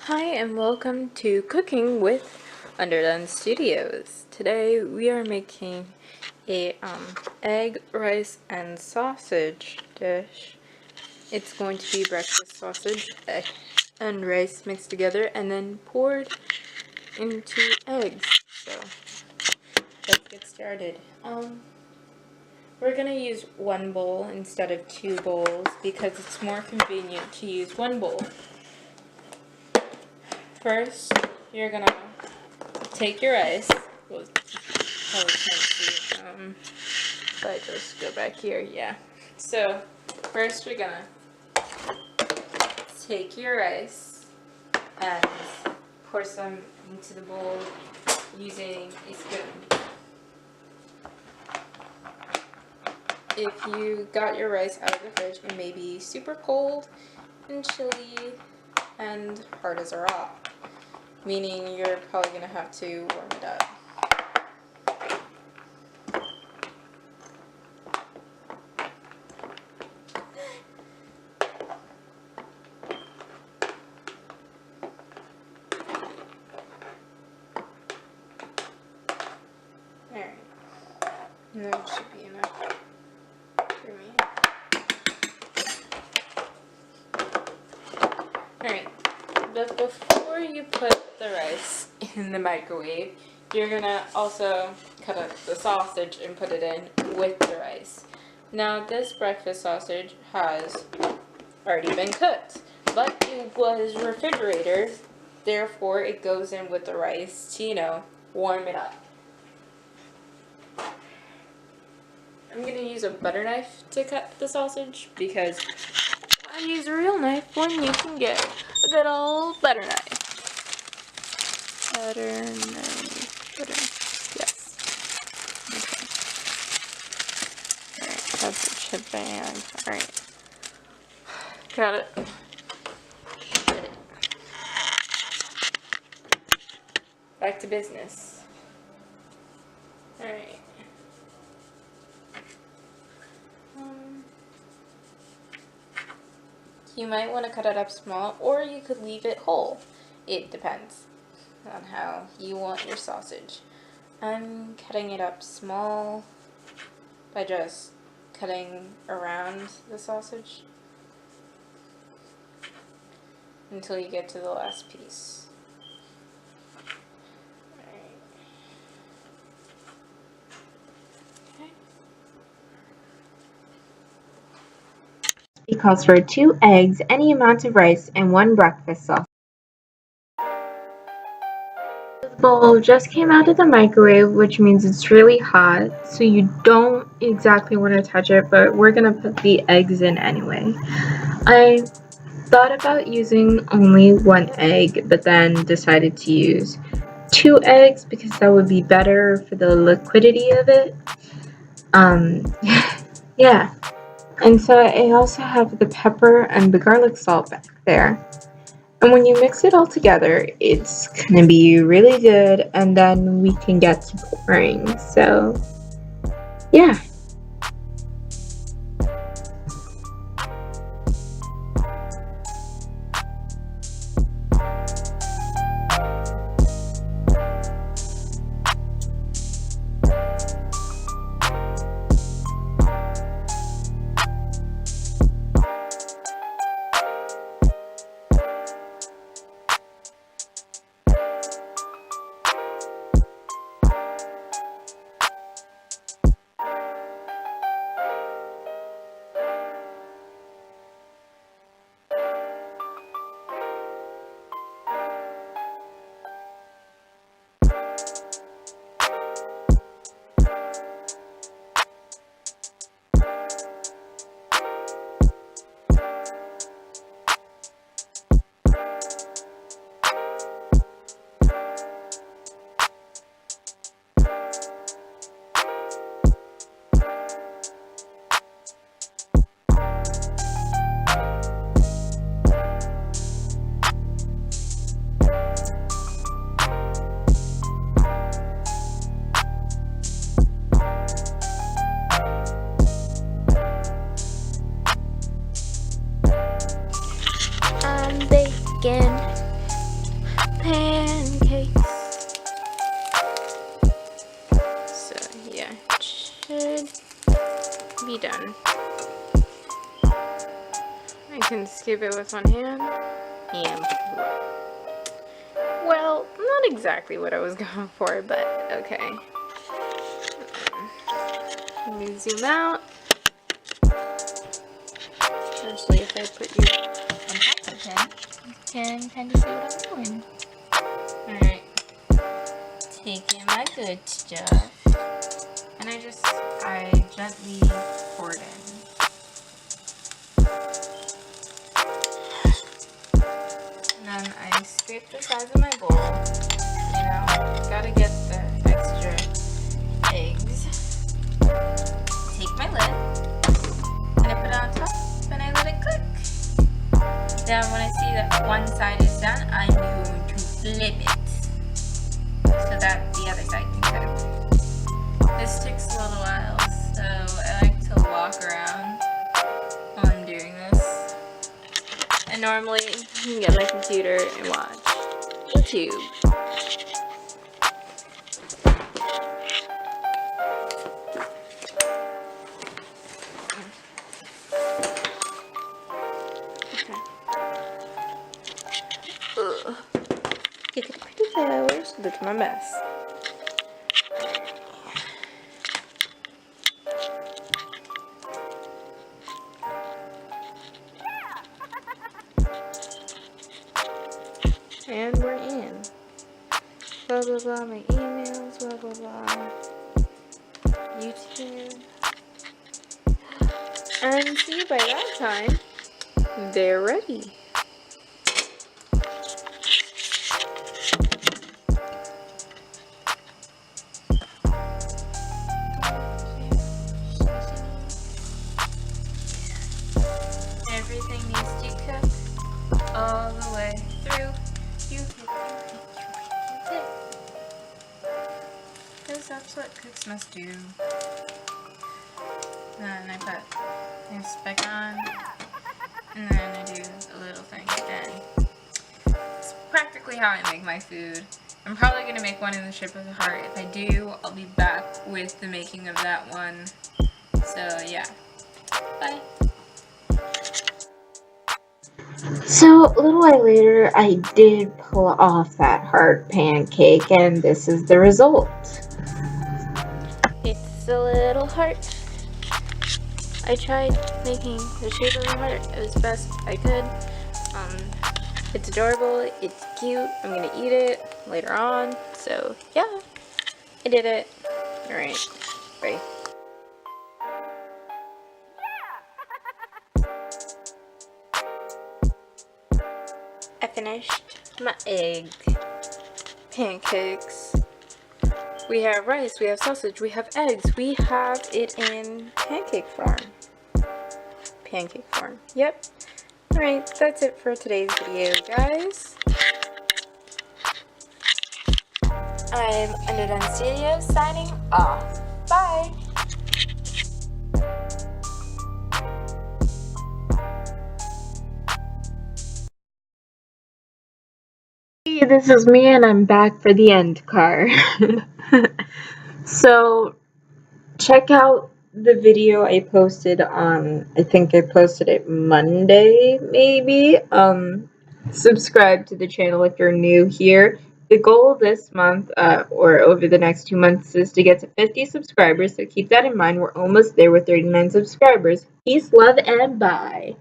Hi and welcome to Cooking with Underdone Studios. Today we are making a egg, rice, and sausage dish. It's going to be breakfast sausage, egg, and rice mixed together and then poured into eggs. So let's get started. We're gonna use one bowl instead of two bowls because it's more convenient to use one bowl. First, you're gonna take your rice. Well, probably can't see. If I just go back here, yeah. So, first we're gonna take your rice and pour some into the bowl using a spoon. If you got your rice out of the fridge, it may be super cold and chilly and hard as a rock, meaning you're probably gonna have to warm it up. Alright, and that should be enough for me. Alright, but before you put the rice in the microwave, you're gonna also cut up the sausage and put it in with the rice. Now, this breakfast sausage has already been cooked, but it was refrigerated, therefore it goes in with the rice to, warm it up. I'm gonna use a butter knife to cut the sausage because I use a real knife when you can get a good old butter knife. Butter knife. Yes. Okay. Alright, that's a chip bag. Alright. Got it. Back to business. Alright. You might want to cut it up small, or you could leave it whole. It depends on how you want your sausage. I'm cutting it up small by just cutting around the sausage until you get to the last piece. It calls for 2 eggs, any amount of rice, and 1 breakfast sausage. The bowl just came out of the microwave, which means it's really hot, so you don't exactly want to touch it, but we're going to put the eggs in anyway. I thought about using only 1 egg, but then decided to use 2 eggs because that would be better for the liquidity of it. Yeah. And so I also have the pepper and the garlic salt back there. And when you mix it all together, it's gonna be really good, and then we can get to pouring. So, yeah. should be done. I can scoop it with one hand and well, not exactly what I was going for, but okay. Let me zoom out. Especially if I put you on top of the pen, you can kind of see what I'm doing. Alright. Taking my good stuff. And I gently pour it in. And then I scrape the sides of my bowl. You know, gotta get the extra eggs. Take my lid and I put it on top and I let it cook. Then when I see that one side is done, I'm going to flip it so that the other side can cook. This takes a little while, so I like to walk around while I'm doing this. And normally I can get my computer and watch YouTube. Okay. Get the pretty flowers. Look at my mess. And we're in. Blah blah blah, my emails, blah blah blah. YouTube. And see, by that time, they're ready. Everything needs to cook all the way through. Because that's what cooks must do. Then I put this back on, and then I do a little thing, and it's practically how I make my food. I'm probably going to make one in the shape of a heart. If I do, I'll be back with the making of that one. So yeah, bye. So a little while later, I did pull off that heart pancake, and this is the result. It's a little heart. I tried making the shape of a heart as best I could. It's adorable, it's cute, I'm gonna eat it later on, so yeah, I did it. Alright, bye. I finished my egg pancakes. We have rice, we have sausage, we have eggs, we have it in pancake form. Pancake form, yep. Alright, that's it for today's video, guys. I'm Underdone Studios signing off. Bye! Hey, this is me, and I'm back for the end card. So, check out the video I posted on, I think I posted it Monday, maybe. Subscribe to the channel if you're new here. The goal this month, or over the next 2 months, is to get to 50 subscribers, so keep that in mind. We're almost there with 39 subscribers. Peace, love, and bye.